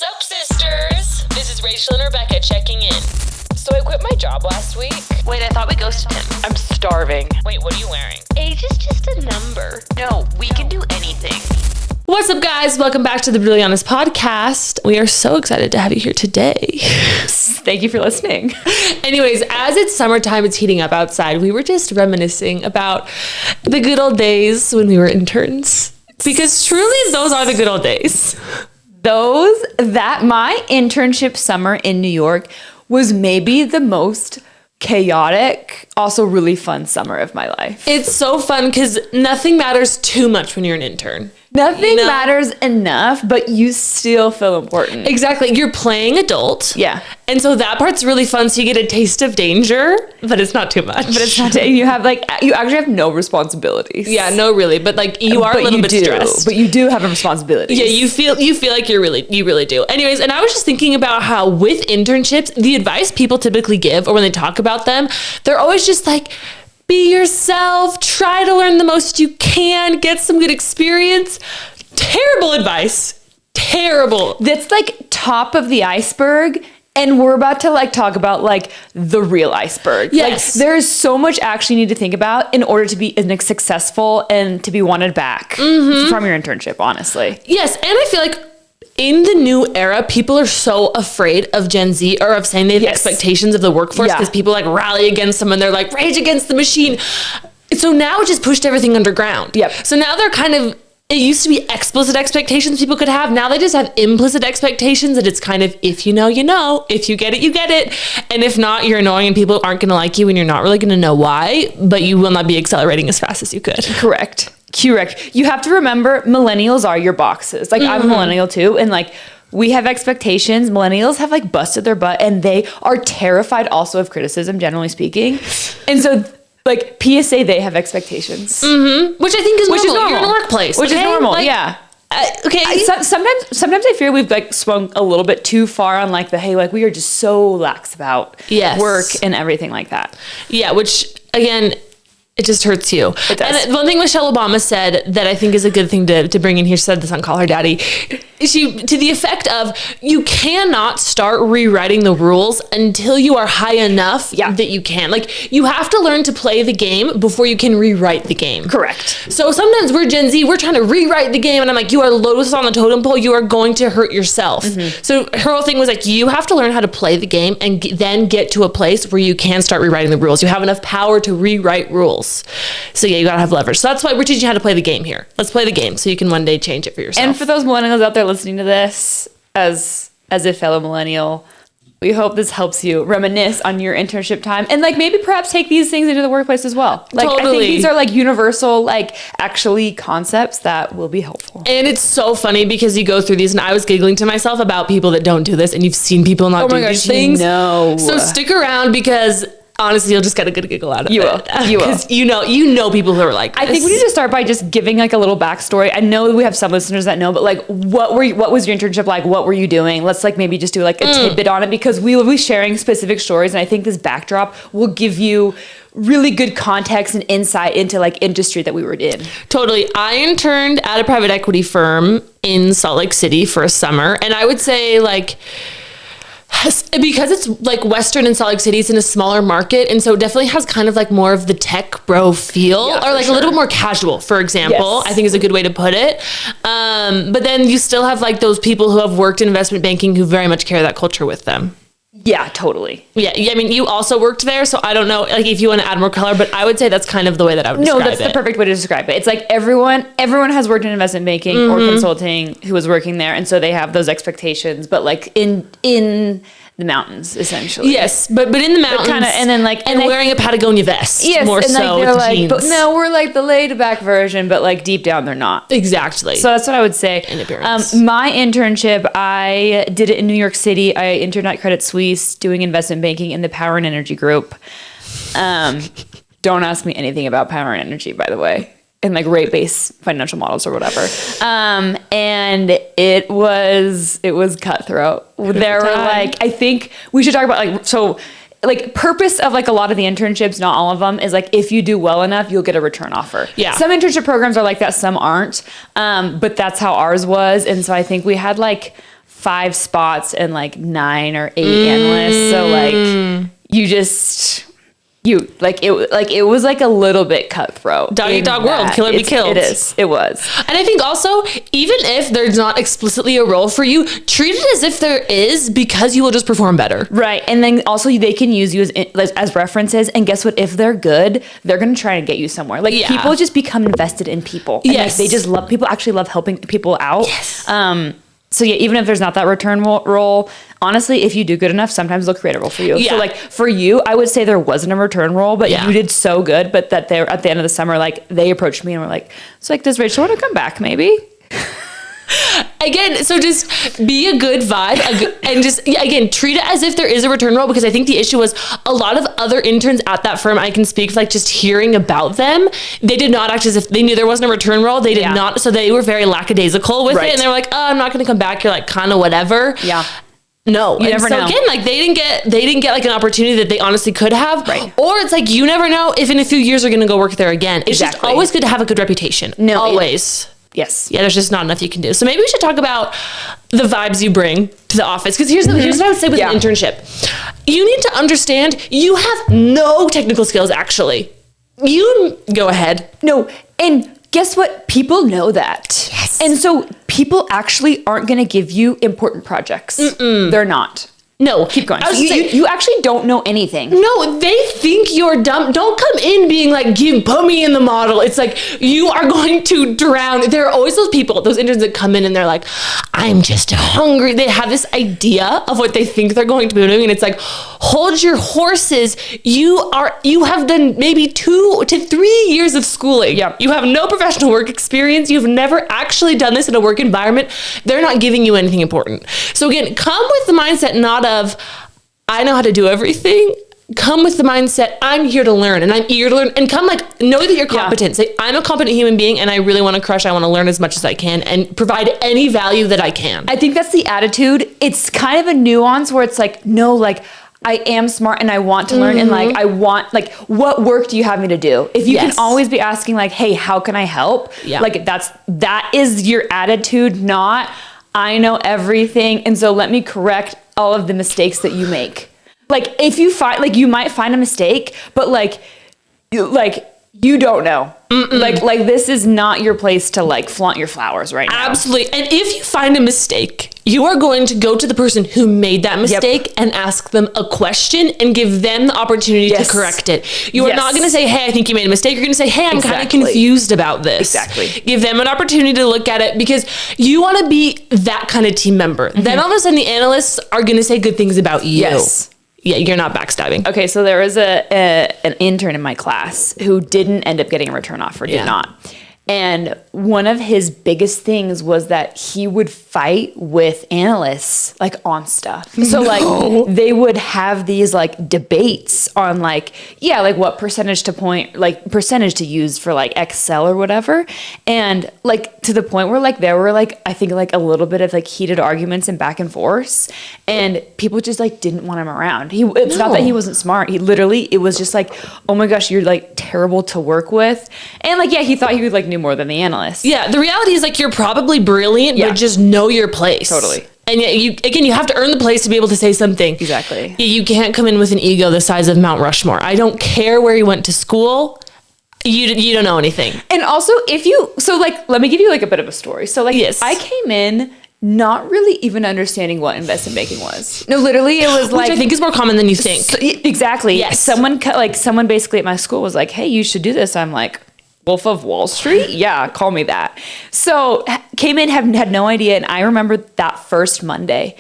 Sup, sisters? This is Rachel and Rebecca checking in. So I quit my job last week. Wait, I thought we ghosted him. I'm starving. Wait, what are you wearing? Age is just a number. No, we can do anything. What's up, guys? Welcome back to the Brutally Honest podcast. We are so excited to have you here today. Thank you for listening. Anyways, as it's summertime, it's heating up outside. We were just reminiscing about the good old days when we were interns. Because truly, those are the good old days. My internship summer in New York was maybe the most chaotic, also really fun summer of my life. It's so fun because nothing matters too much when you're an intern. Nothing matters enough, but you still feel important. Exactly. You're playing adult. Yeah. And so that part's really fun. So you get a taste of danger, but it's not too much. But it's not, you actually have no responsibilities. Yeah, no, really. But like you are a little bit stressed. But you do have a responsibility. Yeah, you feel like you really do. Anyways, and I was just thinking about how with internships, the advice people typically give, or when they talk about them, they're always just like, be yourself, try to learn the most you can, get some good experience. Terrible advice. Terrible. That's like top of the iceberg. And we're about to talk about the real iceberg. Yes. There's so much actually you need to think about in order to be successful and to be wanted back from your internship, honestly. Yes. And I feel like in the new era, people are so afraid of Gen Z or of saying they have expectations of the workforce because people rally against them and they're like, rage against the machine. So now it just pushed everything underground. Yep. So now they're kind of, it used to be explicit expectations people could have. Now they just have implicit expectations that it's kind of, if you know, you know, if you get it, you get it. And if not, you're annoying and people aren't going to like you and you're not really going to know why, but you will not be accelerating as fast as you could. Correct. You have to remember millennials are your boxes. I'm a millennial too. And we have expectations. Millennials have busted their butt and they are terrified also of criticism, generally speaking. And so PSA, they have expectations. Which I think is normal. You're in a workplace. Which is normal, yeah. Okay. Sometimes I fear we've swung a little bit too far on we are just so lax about work and everything like that. Yeah, which again, it just hurts you. It does. And one thing Michelle Obama said that I think is a good thing to bring in here, she said this on Call Her Daddy, to the effect of, you cannot start rewriting the rules until you are high enough that you can. You have to learn to play the game before you can rewrite the game. Correct. So sometimes we're Gen Z, we're trying to rewrite the game, and I'm like, you are lowest on the totem pole, you are going to hurt yourself. So her whole thing was you have to learn how to play the game and then get to a place where you can start rewriting the rules. You have enough power to rewrite rules. So yeah, you gotta have leverage. So that's why we're teaching you how to play the game here. Let's play the game so you can one day change it for yourself. And for those millennials out there listening to this, as a fellow millennial, we hope this helps you reminisce on your internship time and maybe perhaps take these things into the workplace as well. Totally. I think these are universal, actually concepts that will be helpful. And it's so funny because you go through these and I was giggling to myself about people that don't do this, and you've seen people not do these things. No. So stick around because honestly, you'll just get a good giggle out of it. You will. Because you know people who are like this. I think we need to start by just giving a little backstory. I know we have some listeners that know, but what was your internship like? What were you doing? Let's maybe just do a tidbit on it, because we will be sharing specific stories, and I think this backdrop will give you really good context and insight into industry that we were in. Totally. I interned at a private equity firm in Salt Lake City for a summer, and I would say because it's Western and Salt Lake City, it's in a smaller market, and so it definitely has kind of more of the tech bro feel, or a little bit more casual, for example. Yes. I think is a good way to put it. But then you still have those people who have worked in investment banking who very much carry that culture with them. Yeah, totally. Yeah, I mean, you also worked there, so I don't know if you want to add more color, but I would say that's kind of the way that I would describe it. No, that's the perfect way to describe it. It's everyone has worked in investment banking or consulting who was working there, and so they have those expectations, but in the mountains, essentially. Yes, but in the mountains, and then wearing a Patagonia vest. Yes, more and so they're with jeans. but no, we're the laid back version, but deep down they're not. Exactly. So that's what I would say. In appearance. My internship, I did it in New York City. I interned at Credit Suisse doing investment banking in the power and energy group. Don't ask me anything about power and energy, by the way. And rate-based financial models or whatever. And it was cutthroat. There were I think we should talk about purpose of a lot of the internships, not all of them, is if you do well enough, you'll get a return offer. Yeah. Some internship programs are like that, some aren't. But that's how ours was. And so I think we had 5 spots and like 9 or 8 analysts. So like it was like a little bit cutthroat. Dog eat dog world, kill or be killed. It was. And I think also, even if there's not explicitly a role for you, treat it as if there is, because you will just perform better. Right. And then also they can use you as references. And guess what? If they're good, they're going to try and get you somewhere. Like people just become invested in people. And like, they just love, people actually love helping people out. Yes. So yeah, even if there's not that return role, honestly, if you do good enough, sometimes they'll create a role for you. Yeah. So like for you, I would say there wasn't a return role, but you did so good. But that they're at the end of the summer, like they approached me and were like, "So like, does Rachel want to come back? Maybe." Again, so just be a good vibe and just, again, treat it as if there is a return role, because I think the issue was a lot of other interns at that firm, I can speak like just hearing about them, they did not act as if they knew there wasn't a return role. They did not. So they were very lackadaisical with it. And they were like, oh, I'm not going to come back. You're like, kind of whatever. Yeah. No, you never know. Again, like they didn't get like an opportunity that they honestly could have, or it's like you never know if in a few years they're going to go work there again. It's just always good to have a good reputation. No, always. Yes. Yeah, there's just not enough you can do. So maybe we should talk about the vibes you bring to the office. Because here's what I would say with an internship. You need to understand you have no technical skills, actually. You go ahead. No, and guess what? People know that. Yes. And so people actually aren't going to give you important projects. They're not. No. Keep going. So you actually don't know anything. No, they think you're dumb. Don't come in being like, put me in the model. It's like, you are going to drown. There are always those people, those interns that come in and they're like, I'm just hungry. They have this idea of what they think they're going to be doing. And it's like, hold your horses. You have done maybe 2 to 3 years of schooling. Yeah. You have no professional work experience. You've never actually done this in a work environment. They're not giving you anything important. So again, come with the mindset not of, I know how to do everything. Come with the mindset, I'm here to learn and I'm eager to learn, and come like, know that you're competent. Say, I'm a competent human being and I really want to crush. I want to learn as much as I can and provide any value that I can. I think that's the attitude. It's kind of a nuance where it's like, no, like I am smart and I want to learn and like, I want, like, what work do you have me to do? If you can always be asking like, hey, how can I help? Like that is your attitude, not I know everything. And so let me correct all of the mistakes that you make. Like if you find, like you might find a mistake, but like you don't know. Like this is not your place to like flaunt your flowers right now. Absolutely. And if you find a mistake, you are going to go to the person who made that mistake and ask them a question and give them the opportunity to correct it. You are not going to say, hey, I think you made a mistake. You're going to say, hey, I'm kind of confused about this. Exactly. Give them an opportunity to look at it, because you want to be that kind of team member. Then all of a sudden the analysts are going to say good things about you. Yes. Yeah, you're not backstabbing. Okay, so there was an intern in my class who didn't end up getting a return offer, did not. And one of his biggest things was that he would fight with analysts like on stuff. So like they would have these like debates on like, like what percentage to use for like Excel or whatever. And like to the point where like there were like, I think like a little bit of like heated arguments and back and forth, and people just like didn't want him around. It's not that he wasn't smart. It was just like, oh my gosh, you're like terrible to work with. And like, he thought he would like knew more than the analyst. Yeah, the reality is like you're probably brilliant, but just know your place. Totally. And yet you have to earn the place to be able to say something. Exactly. You can't come in with an ego the size of Mount Rushmore. I don't care where you went to school. You don't know anything. And also let me give you like a bit of a story. So like I came in not really even understanding what investment banking was. No, literally it was like, which I think is more common than you think. Exactly. Yes. Someone basically at my school was like, hey, you should do this. I'm like, Wolf of Wall Street? Yeah, call me that. So came in, had no idea. And I remember that first Monday,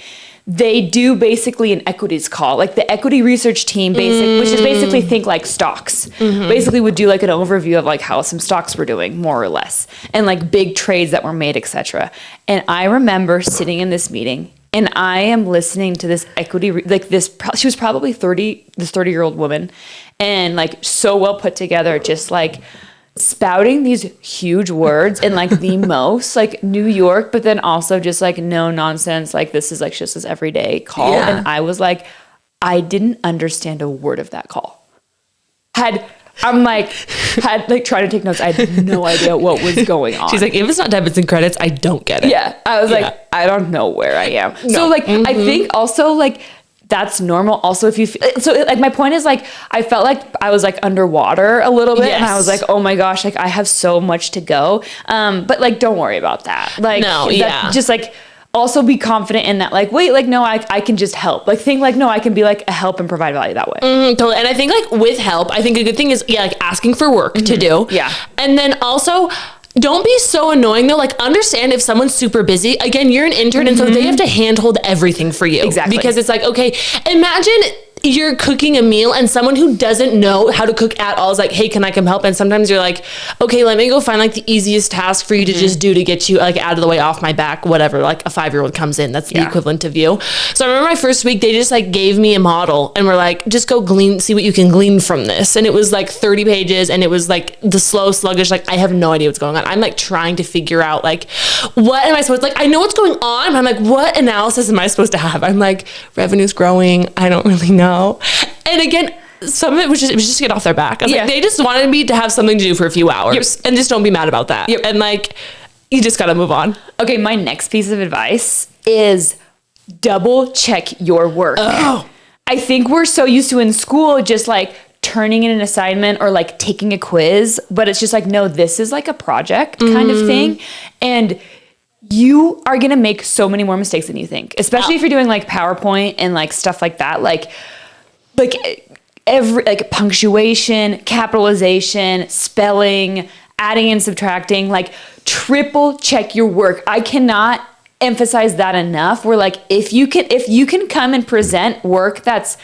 they do basically an equities call. Like the equity research team, which is basically think like stocks, basically would do like an overview of like how some stocks were doing, more or less, and like big trades that were made, etc. And I remember sitting in this meeting and I am listening to this she was probably 30-year-old woman, and like so well put together, just like spouting these huge words in like the most like New York, but then also just like no nonsense, like this is like just this everyday call. And I was like, I didn't understand a word of that call. Had I'm like, had like trying to take notes. I had no idea what was going on. She's like, if it's not debits and credits, I don't get it. Yeah. I was like, I don't know where I am. No. So like, I think also like, that's normal. Also, if you so like my point is like I felt like I was like underwater a little bit, and I was like, oh my gosh, like I have so much to go. But like, don't worry about that. Like, just like also be confident in that. Like, wait, like no, I can just help. Like think like no, I can be like a help and provide value that way. Totally. And I think like with help, I think a good thing is like asking for work to do. Yeah. And then also, don't be so annoying though. Like understand if someone's super busy. Again, you're an intern and so they have to handhold everything for you. Exactly. Because it's like, okay, imagine you're cooking a meal and someone who doesn't know how to cook at all is like, hey, can I come help? And sometimes you're like, okay, let me go find like the easiest task for you to just do to get you like out of the way, off my back, whatever. Like a 5-year-old comes in, that's the equivalent of you. So I remember my first week, they just like gave me a model and were like, just go see what you can glean from this. And it was like 30 pages and it was like the slow, sluggish, like I have no idea what's going on. I'm like trying to figure out like, what am I supposed to, like, I know what's going on, but I'm like, what analysis am I supposed to have? I'm like, revenue's growing. I don't really know. And again, some of it was just to get off their back. I was like, they just wanted me to have something to do for a few hours and just don't be mad about that. And like, you just got to move on. Okay. My next piece of advice is double check your work. I think we're so used to in school, just like turning in an assignment or like taking a quiz, but it's just like, no, this is like a project kind of thing. And you are going to make so many more mistakes than you think, especially if you're doing like PowerPoint and like stuff like that. Like every, like punctuation, capitalization, spelling, adding and subtracting, like triple check your work. I cannot emphasize that enough. We're like, if you can come and present work that's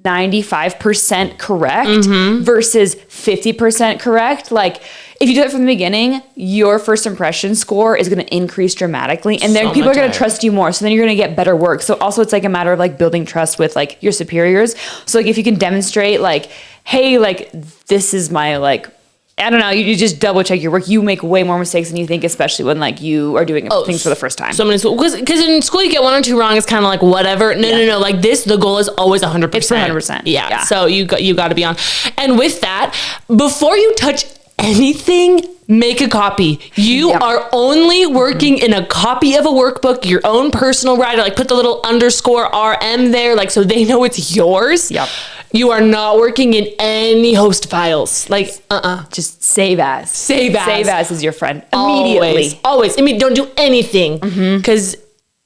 95% correct versus 50% correct, like if you do it from the beginning, your first impression score is going to increase dramatically, and then people are going to trust you more. So then you're going to get better work. So also it's like a matter of like building trust with like your superiors. So like if you can demonstrate like, hey, like this is my like, I don't know, you just double check your work. You make way more mistakes than you think, especially when like you are doing things for the first time. So many schools, because in school you get 1 or 2 wrong, it's kind of like whatever. No. Like this, the goal is always 100%. It's 100%. Yeah. So you got to be on. And with that, before you touch anything, make a copy. You are only working in a copy of a workbook, your own personal writer. Like put the little _RM there, like so they know it's yours. Yep. You are not working in any host files. Like, just save as. Save as. Save as is your friend. Immediately. Always. I mean, don't do anything because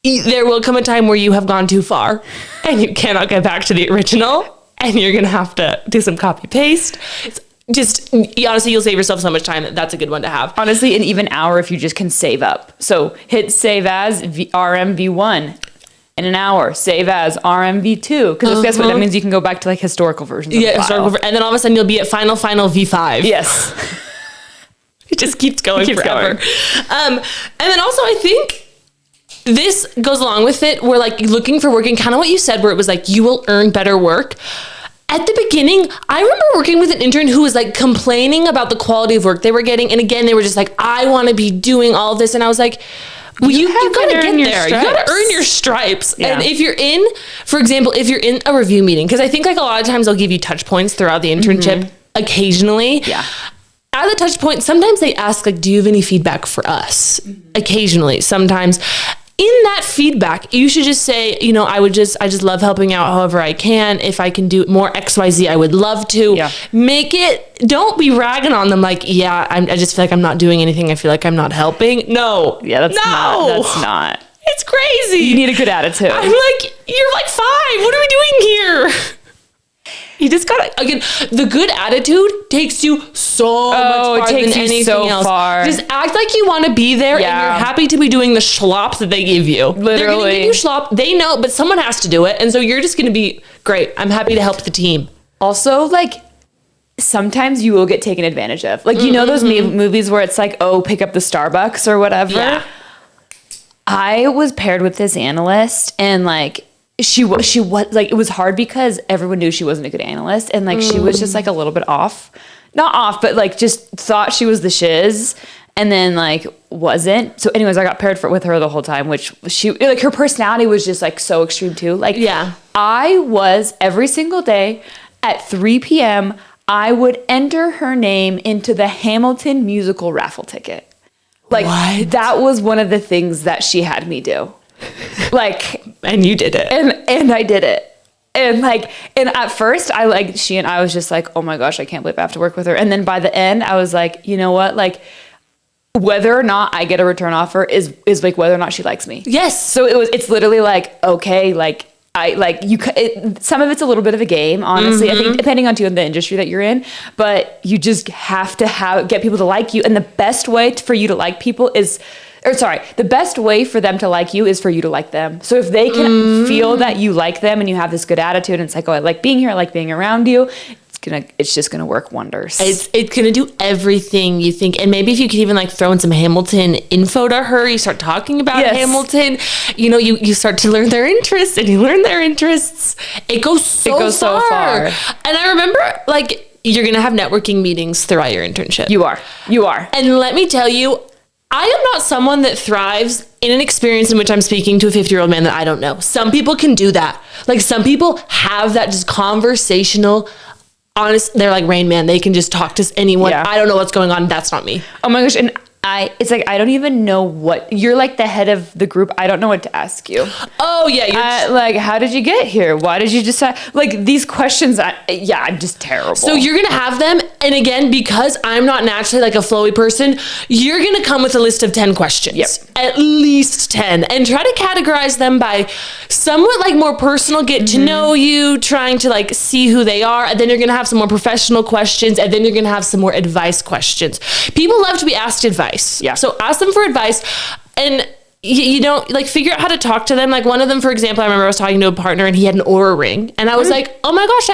there will come a time where you have gone too far and you cannot get back to the original and you're going to have to do some copy paste. Just honestly, you'll save yourself so much time. That's a good one to have. Honestly, an even hour if you just can save up. So hit save as RMV1 in an hour. Save as RMV2 because guess what? That means you can go back to like historical versions. Of the file. And then all of a sudden you'll be at final V5. Yes, it just keeps going forever. And then also I think this goes along with it. We're like looking for work and kind of what you said, where it was like you will earn better work. At the beginning, I remember working with an intern who was like complaining about the quality of work they were getting. And again, they were just like, I want to be doing all of this. And I was like, well, you got to get there. You got to earn your stripes. Yeah. And if you're in, for example, if you're in a review meeting, because I think like a lot of times they'll give you touch points throughout the internship occasionally. Yeah. At the touch point, sometimes they ask like, do you have any feedback for us? Occasionally, sometimes. In that feedback, you should just say, you know, I just love helping out however I can. If I can do more XYZ, I would love to. Yeah. Make it, don't be ragging on them like, yeah, I just feel like I'm not doing anything. I feel like I'm not helping. No. Yeah, that's not. It's crazy. You need a good attitude. I'm like, you're like 5. What are we doing here? You just gotta, again, the good attitude takes you so much farther than anything else. Just act like you want to be there and you're happy to be doing the schlop that they give you. Literally. They're gonna give you schlop. They know, but someone has to do it. And so you're just gonna be, great, I'm happy to help the team. Also, like, sometimes you will get taken advantage of. Like, you know those movies where it's like, oh, pick up the Starbucks or whatever? Yeah. I was paired with this analyst and like, she was like, it was hard because everyone knew she wasn't a good analyst. And like, she was just like a little bit off, not off, but like just thought she was the shiz and then like wasn't. So anyways, I got paired with her the whole time, which she, like her personality was just like so extreme too. Like, I was every single day at 3 p.m. I would enter her name into the Hamilton musical raffle ticket. Like, What? that was one of the things that she had me do. Like, And you did it. and I did it. And at first she and I was just like, oh my gosh, I can't believe I have to work with her. And then by the end, I was like, you know what? Like, whether or not I get a return offer is like whether or not she likes me. Yes. So it's literally like, okay, like some of it's a little bit of a game, honestly. I think depending on the industry that you're in, but you just have to get people to like you. And the best way for you to like people the best way for them to like you is for you to like them. So if they can feel that you like them and you have this good attitude and it's like, oh, I like being here, I like being around you, it's just gonna work wonders. It's gonna do everything you think. And maybe if you could even like throw in some Hamilton info to her, you start talking about Hamilton, you start to learn their interests and you learn their interests. It goes so far. And I remember like you're gonna have networking meetings throughout your internship. You are. And let me tell you, I am not someone that thrives in an experience in which I'm speaking to a 50-year-old man that I don't know. Some people can do that. Like some people have that just conversational, honest, they're like Rain Man. They can just talk to anyone. Yeah. I don't know what's going on. That's not me. Oh my gosh. And it's like, I don't even know what, you're like the head of the group. I don't know what to ask you. Oh yeah. Like, how did you get here? Why did you decide? Like these questions, I'm just terrible. So you're going to have them. And again, because I'm not naturally like a flowy person, you're going to come with a list of 10 questions. Yep. At least 10. And try to categorize them by somewhat like more personal, get to know you, trying to like see who they are. And then you're going to have some more professional questions. And then you're going to have some more advice questions. People love to be asked advice. Yeah. So ask them for advice and you don't like figure out how to talk to them. Like one of them, for example, I remember I was talking to a partner and he had an Aura ring and I was like, oh my gosh,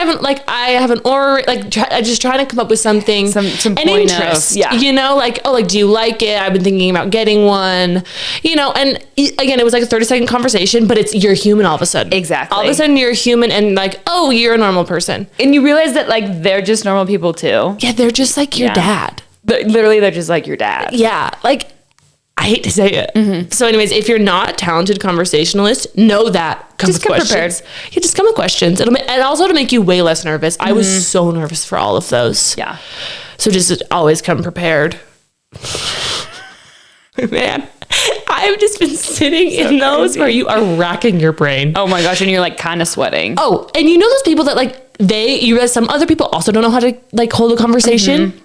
I have an Aura ring. Like just trying to come up with something, some an point interest, of, like, oh, like, do you like it? I've been thinking about getting one, and again, it was like a 30-second conversation, but you're human all of a sudden. Exactly. All of a sudden you're human and like, oh, you're a normal person. And you realize that like, they're just normal people too. Yeah. They're just like your dad. Literally, they're just like your dad. Yeah. Like, I hate to say it. So anyways, if you're not a talented conversationalist, know that. Just come prepared. Yeah, just come with questions. And also to make you way less nervous. I was so nervous for all of those. Yeah. So just always come prepared. Man, I've just been sitting in those where you are racking your brain. Oh my gosh, and you're like kind of sweating. Oh, and you know those people that like, you realize some other people also don't know how to like hold a conversation.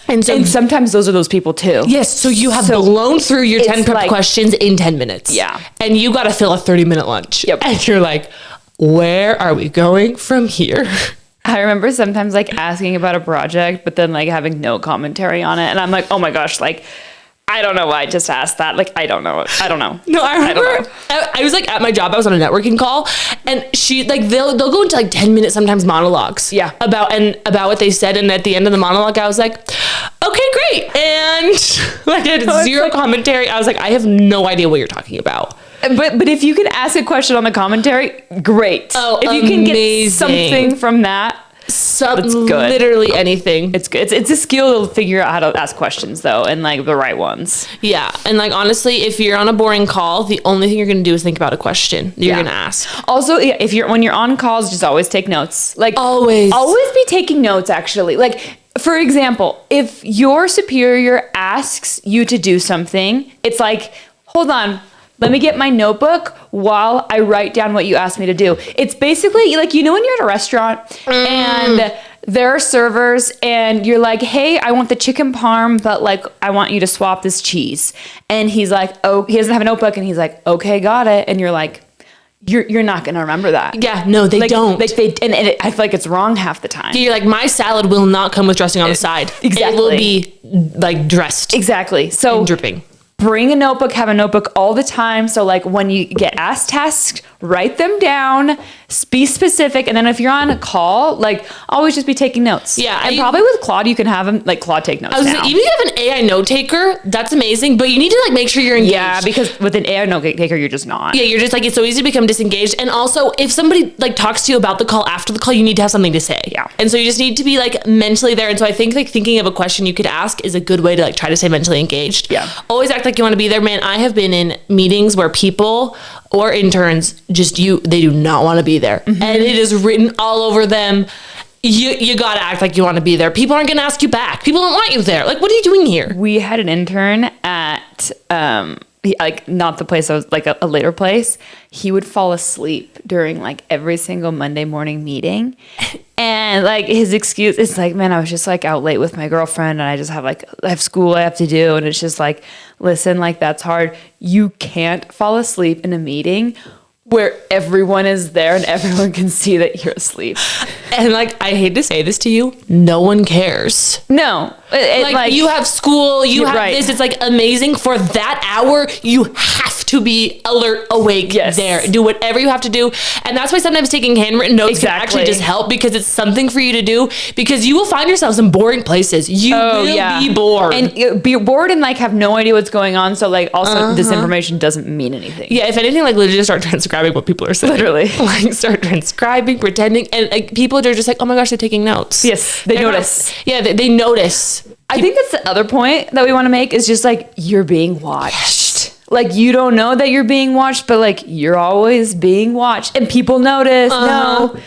And sometimes those are those people too. Yes. So you have blown through your 10 prep questions in 10 minutes. Yeah. And you got to fill a 30-minute lunch. Yep. And you're like, where are we going from here? I remember sometimes like asking about a project, but then like having no commentary on it. And I'm like, oh my gosh, like, I don't know why I just asked that. Like, I don't know. No, I remember I was like at my job, I was on a networking call and she like, they'll go into like 10 minute, sometimes monologues. Yeah. About what they said. And at the end of the monologue, I was like, okay, great. And like I had zero commentary. I was like, I have no idea what you're talking about. But if you can ask a question on the commentary, great. Oh, if you can get something from that, it's good. Literally anything. It's good. It's a skill to figure out how to ask questions though, and like the right ones. Yeah. And like, honestly, if you're on a boring call, the only thing you're going to do is think about a question you're going to ask. Also, when you're on calls, just always take notes. Like always be taking notes actually. Like, for example, if your superior asks you to do something, it's like, hold on, let me get my notebook while I write down what you asked me to do. It's basically like, when you're at a restaurant and there are servers and you're like, hey, I want the chicken parm, but like, I want you to swap this cheese. And he's like, oh, he doesn't have a notebook. And he's like, okay, got it. And you're like, you're not going to remember that. Yeah, no, they don't. Like I feel like it's wrong half the time. Yeah, you're like, my salad will not come with dressing on the side. Exactly. It will be like dressed. Exactly. So and dripping. Bring a notebook, have a notebook all the time. So like when you get asked tasks, write them down, be specific. And then if you're on a call, like always just be taking notes. Yeah. And probably with Claude, you can have him like Claude take notes. I was saying, even if you have an AI note taker, that's amazing, but you need to like make sure you're engaged. Yeah, because with an AI note taker, you're just not. Yeah, you're just like, it's so easy to become disengaged. And also if somebody like talks to you about the call after the call, you need to have something to say. Yeah. And so you just need to be like mentally there. And so I think like thinking of a question you could ask is a good way to like try to stay mentally engaged. Yeah. Always act like you want to be there, man. I have been in meetings where people or interns they do not want to be there. Mm-hmm. And it is written all over them. you gotta act like you want to be there. People aren't gonna ask you back. People don't want you there. Like, what are you doing here? We had an intern at like not the place I was, like a later place. He would fall asleep during like every single Monday morning meeting, and like his excuse is like, man, I was just like out late with my girlfriend, and I just have I have school I have to do, and it's just like, listen, like that's hard. You can't fall asleep in a meeting where everyone is there and everyone can see that you're asleep. And like, I hate to say this to you, no one cares. No. Like you have school, you have right. this, it's like amazing. For that hour, you have to be alert, awake, there. Do whatever you have to do. And that's why sometimes taking handwritten notes can actually just help, because it's something for you to do, because you will find yourselves in boring places. You will be bored. And be bored and like have no idea what's going on. So like also this information doesn't mean anything. Yeah, if anything, like literally just start transcribing what people are saying. Literally. Like start transcribing, pretending, and like people are just like, oh my gosh, they're taking notes. Yes, they notice. They notice. I think that's the other point that we want to make, is just like, you're being watched. Yes. Like you don't know that you're being watched, but like you're always being watched, and people notice. No.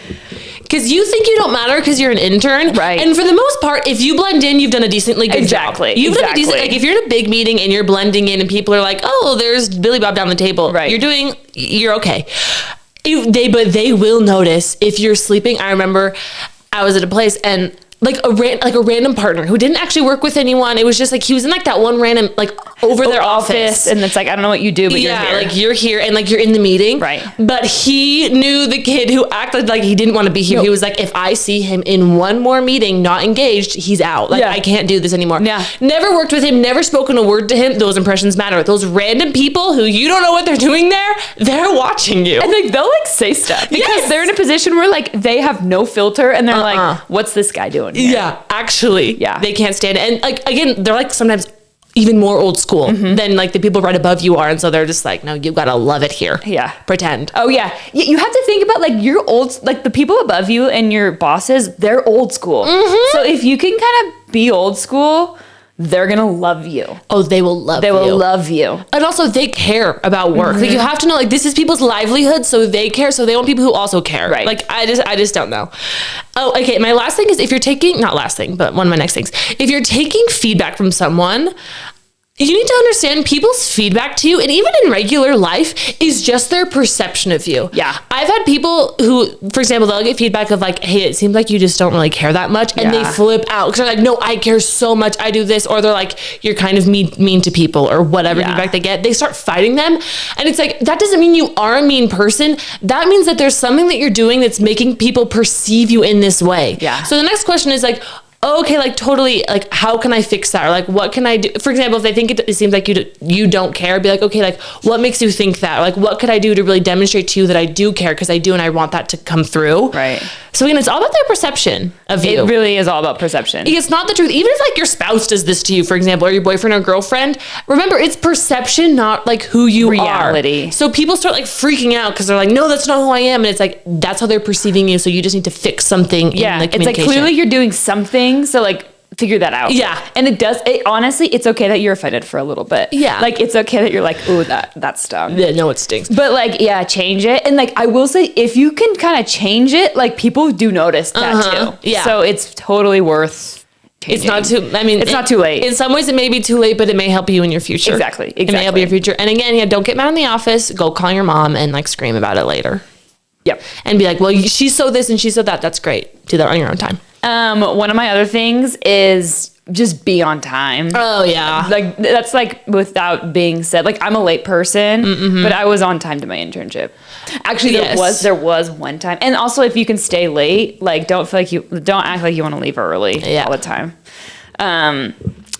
Because you think you don't matter because you're an intern. Right. And for the most part, if you blend in, you've done a decently good job. You've done a decent, like if you're in a big meeting and you're blending in and people are like, oh, there's Billy Bob down the table. Right. You're okay. But they will notice if you're sleeping. I remember I was at a place and like a random partner who didn't actually work with anyone. It was just like he was in like that one random like over their office, and it's like, I don't know what you do, but you're here. Like you're here and like you're in the meeting, right? But he knew the kid who acted like he didn't want to be here. He was like, if I see him in one more meeting not engaged, he's out. Like I can't do this anymore. Yeah. Never worked with him, never spoken a word to him. Those impressions matter. Those random people who you don't know what they're doing there, they're watching you. And like they'll like say stuff because they're in a position where like they have no filter, and they're like, what's this guy doing here? Yeah, actually, they can't stand it. And like again, they're like sometimes even more old school than like the people right above you are, and so they're just like, no, you gotta love it here. Yeah, pretend. Oh yeah, you have to think about like your old, like the people above you and your bosses, they're old school. So if you can kind of be old school, they're gonna love you. Oh, they will love you. They will love you. And also they care about work. Like you have to know, like this is people's livelihood, so they care. So they want people who also care. Right. Like I just don't know. Oh, okay. My last thing is, if you're taking, not last thing, but one of my next things, if you're taking feedback from someone, you need to understand people's feedback to you, and even in regular life, is just their perception of you. Yeah. I've had people who, for example, they'll get feedback of like, hey, it seems like you just don't really care that much. And they flip out because they're like, no, I care so much. I do this. Or they're like, you're kind of mean to people, or whatever feedback they get. They start fighting them. And it's like, that doesn't mean you are a mean person. That means that there's something that you're doing that's making people perceive you in this way. Yeah. So the next question is like, okay, like totally, like how can I fix that? Or like, what can I do? For example, if they think it seems like you don't care, be like, okay, like what makes you think that? Or like, what could I do to really demonstrate to you that I do care? Because I do, and I want that to come through. Right. So again, it's all about their perception of you. It really is all about perception. It's not the truth. Even if like your spouse does this to you, for example, or your boyfriend or girlfriend, remember it's perception, not like who you Reality. are. So people start like freaking out because they're like, no, that's not who I am. And it's like, that's how they're perceiving you. So you just need to fix something in the communication. It's like clearly you're doing something. So like, figure that out. Yeah. And honestly, it's okay that you're offended for a little bit. Yeah. Like it's okay that you're like, ooh, that stung. Yeah, no, it stinks. But like, yeah, change it. And like, I will say, if you can kind of change it, like people do notice that too. Yeah. So it's totally worth changing. It's not too late. In some ways it may be too late, but it may help you in your future. Exactly. It may help you in your future. And again, don't get mad in the office. Go call your mom and like scream about it later. Yep. And be like, well, she saw this and she saw that. That's great. Do that on your own time. One of my other things is just be on time. Oh yeah. Like that's like without being said, like I'm a late person, but I was on time to my internship. Actually, there was one time. And also if you can stay late, like don't act like you want to leave early all the time.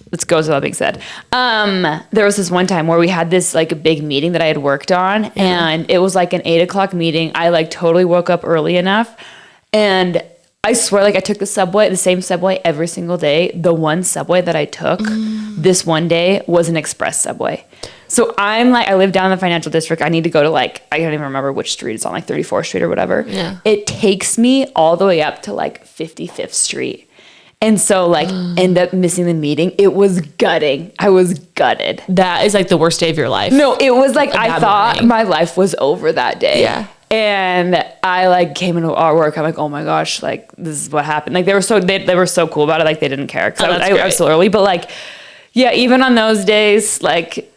Let's go with that being said. There was this one time where we had this like big meeting that I had worked on, and it was like an 8:00 meeting. I like totally woke up early enough, and I swear, like I took the same subway every single day. The one subway that I took this one day was an express subway. So I'm like, I live down in the financial district. I need to go to like, I don't even remember which street it's on, like 34th Street or whatever. Yeah. It takes me all the way up to like 55th Street. And so like end up missing the meeting. It was gutting. I was gutted. That is like the worst day of your life. No, it was like, I thought my life was over that day. Yeah. And I like came into our work. I'm like, oh my gosh, like this is what happened. Like they were so cool about it. Like they didn't care because I was so early. But like, yeah, even on those days, like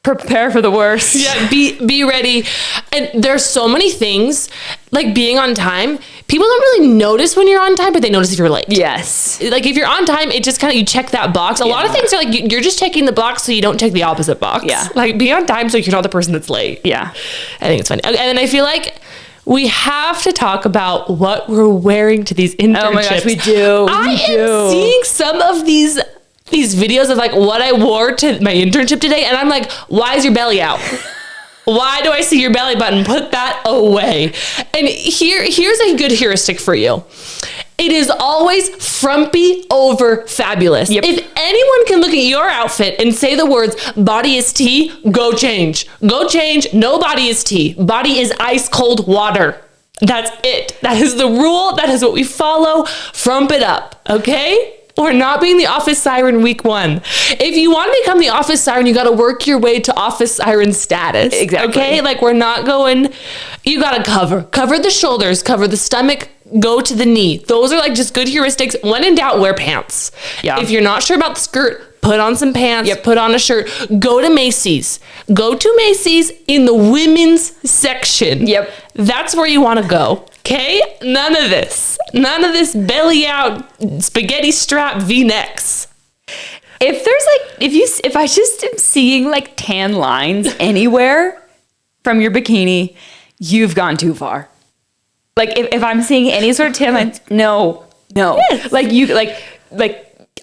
prepare for the worst. Yeah, be ready. And there's so many things like being on time. People don't really notice when you're on time, but they notice if you're late. Yes. Like if you're on time, it just kind of, you check that box. A lot of things are like, you're just checking the box so you don't check the opposite box. Yeah. Like be on time so you're not the person that's late. Yeah. I think it's funny. And then I feel like we have to talk about what we're wearing to these internships. Oh my gosh, we do. I am seeing some of these videos of like what I wore to my internship today. And I'm like, why is your belly out? Why do I see your belly button? Put that away. And here's a good heuristic for you. It is always frumpy over fabulous. Yep. If anyone can look at your outfit and say the words, body is tea, go change. Go change. No body is tea. Body is ice cold water. That's it. That is the rule. That is what we follow. Frump it up. Okay? We're not being the office siren week 1. If you want to become the office siren, you got to work your way to office siren status. Exactly. Okay? Like we're not going, you got to cover the shoulders, cover the stomach, go to the knee. Those are like just good heuristics. When in doubt, wear pants. Yeah. If you're not sure about the skirt, put on some pants, put on a shirt, go to Macy's. Go to Macy's in the women's section. Yep. That's where you want to go. Okay? None of this belly out spaghetti strap V-necks. If there's like, if I just am seeing like tan lines anywhere from your bikini, you've gone too far. Like if I'm seeing any sort of tan lines, no. Yes. Like you, like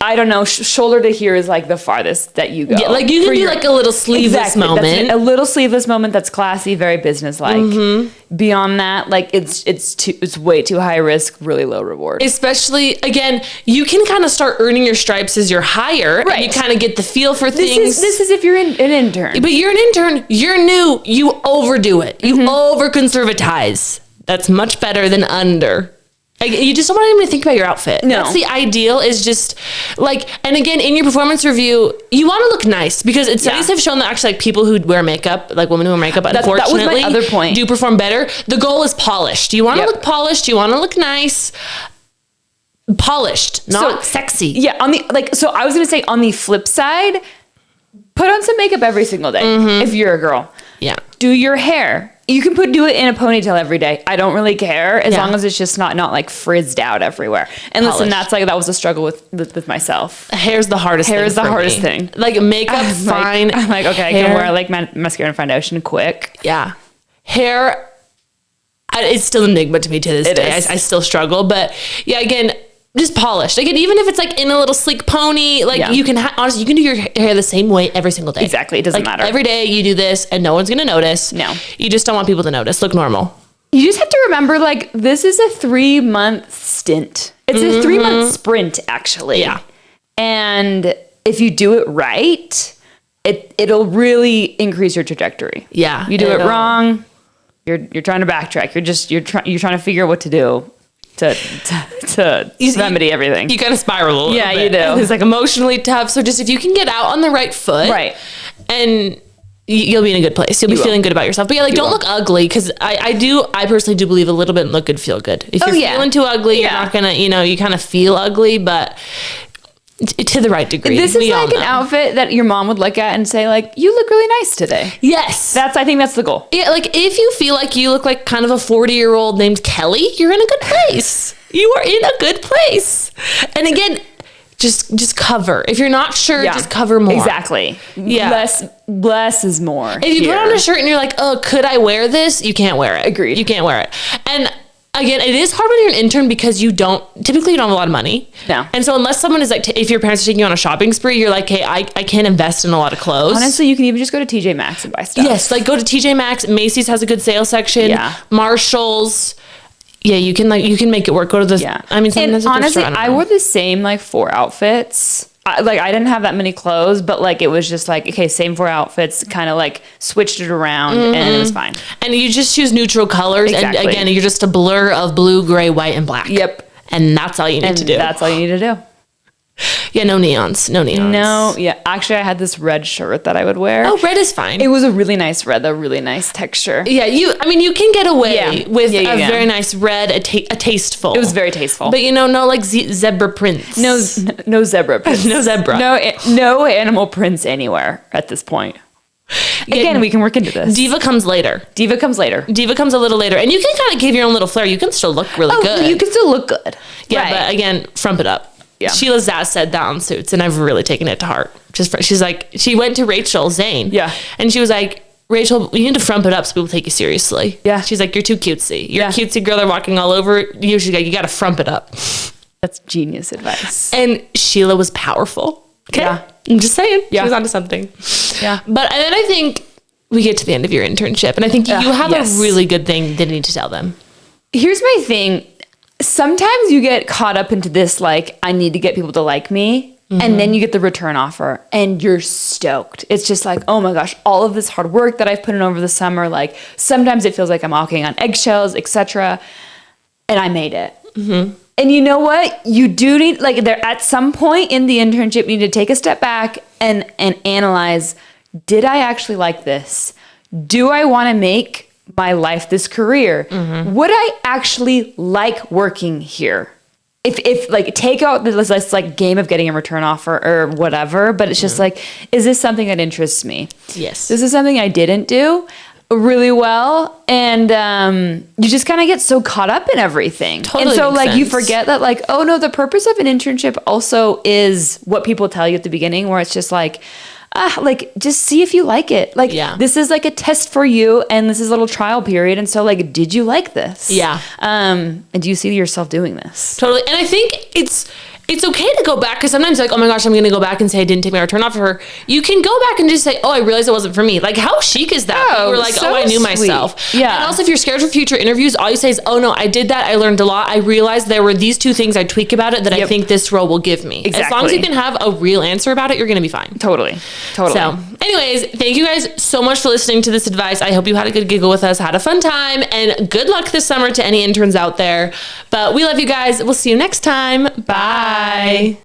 I don't know, shoulder to here is like the farthest that you go. Yeah, like you can do like a little sleeveless moment. That's a little sleeveless moment that's classy, very business-like. Mm-hmm. Beyond that, like it's way too high risk, really low reward. Especially, again, you can kind of start earning your stripes as you're higher. Right. And you kind of get the feel for things. This is if you're an intern. But you're an intern, you're new, you overdo it. You over-conservatize. That's much better than under. You just don't want even to think about your outfit. No. That's the ideal, is just like, and again, in your performance review, you want to look nice because studies have shown that actually like people who wear makeup, like women who wear makeup, unfortunately, that was my other point, do perform better. The goal is polished. You want to look polished. You want to look nice. Polished, not sexy. Yeah. So I was going to say on the flip side, put on some makeup every single day if you're a girl. Yeah. Do your hair. You can do it in a ponytail every day. I don't really care as long as it's just not like frizzed out everywhere. And listen, that was a struggle with myself. Hair's the hardest thing. Hair is the hardest thing. Like makeup, fine. I'm like, okay, hair. I can wear like mascara and foundation quick. Yeah. Hair, it's still an enigma to me to this day. I still struggle. But yeah, again, just polished. Again, even if it's like in a little sleek pony, like you can honestly, you can do your hair the same way every single day. Exactly. It doesn't matter. Every day you do this and no one's going to notice. No. You just don't want people to notice. Look normal. You just have to remember, like, this is a 3-month stint. It's a 3-month sprint, actually. Yeah. And if you do it right, it'll really increase your trajectory. Yeah. You do it wrong, you're trying to backtrack. You're trying to figure out what to do to remedy everything. You kind of spiral a little bit. You do. And it's like emotionally tough. So just if you can get out on the right foot. Right. And you'll be in a good place. You'll be feeling good about yourself. But yeah, like don't look ugly, because I personally do believe a little bit in look good, feel good. If you're feeling too ugly, you're not gonna, you kind of feel ugly, but to the right degree. This is like an outfit that your mom would look at and say, like, you look really nice today. Yes. I think that's the goal. Yeah, like if you feel like you look like kind of a 40-year-old named Kelly, you're in a good place. You are in a good place. And again, just cover. If you're not sure, just cover more. Exactly. Yeah. Less is more. If you put on a shirt and you're like, oh, could I wear this? You can't wear it. Agreed. You can't wear it. And again, it is hard when you're an intern because you typically don't have a lot of money. No. And so unless someone is like, if your parents are taking you on a shopping spree, you're like, hey, I can't invest in a lot of clothes. Honestly, you can even just go to TJ Maxx and buy stuff. Yes. Like go to TJ Maxx. Macy's has a good sale section. Yeah. Marshall's. Yeah, you can make it work. Go to the. Yeah. I mean, sometimes honestly, I wore the same like 4 outfits. I didn't have that many clothes, but like it was just like, okay, same 4 outfits, kind of like switched it around and it was fine. And you just choose neutral colors. Exactly. And again, you're just a blur of blue, gray, white, and black. Yep. And that's all you need to do. That's all you need to do. Yeah, no neons. No neons. No, yeah. Actually, I had this red shirt that I would wear. Oh, red is fine. It was a really nice red, a really nice texture. Yeah, you can get away with a yeah. very nice red, a tasteful. It was very tasteful. But no like zebra prints. No zebra prints. No zebra. No animal prints anywhere at this point. Again, we can work into this. Diva comes later. Diva comes a little later. And you can kind of give your own little flair. You can still look really good. You can still look good. Yeah, Right. but again, frump it up. Yeah. Sheila Zaz said that on Suits, and I've really taken it to heart. She's like, she went to Rachel Zane. Yeah. And she was like, Rachel, you need to frump it up so people take you seriously. Yeah. She's like, you're too cutesy. You're a cutesy girl. They're walking all over you. She's like, you got to frump it up. That's genius advice. And Sheila was powerful. Okay. Yeah. I'm just saying. Yeah. She was onto something. Yeah. But then I think we get to the end of your internship, and I think you have a really good thing that you need to tell them. Here's my thing. Sometimes you get caught up into this, like, I need to get people to like me. And then you get the return offer and you're stoked. It's just like, oh my gosh, all of this hard work that I've put in over the summer. Like, sometimes it feels like I'm walking on eggshells, etc. And I made it. And you know what? You do need, like, there at some point in the internship, you need to take a step back and analyze, did I actually like this? Do I want to make my life this career? Would I actually like working here? If like, take out this like game of getting a return offer or whatever, but it's just like, is this something that interests me? Yes. This is something I didn't do really well, and you just kind of get so caught up in everything. Totally. And so makes like you sense. forget that, like, oh no, the purpose of an internship also is what people tell you at the beginning, where it's just like, like, just see if you like it. Like, this is like a test for you, and this is a little trial period. And so, like, did you like this? Yeah. And do you see yourself doing this? Totally. And I think it's okay to go back, because sometimes like, oh my gosh, I'm going to go back and say I didn't take my return offer for her. You can go back and just say, oh, I realized it wasn't for me. Like, how chic is that? You were like, so oh, I knew sweet. myself. Yeah. And also, if you're scared for future interviews, all you say is, oh no, I did that. I learned a lot. I realized there were these two things I'd tweak about it that I think this role will give me. Exactly. As long as you can have a real answer about it, you're going to be fine. Totally. So anyways, thank you guys so much for listening to this advice. I hope you had a good giggle with us, had a fun time, and good luck this summer to any interns out there. But we love you guys. We'll see you next time. Bye.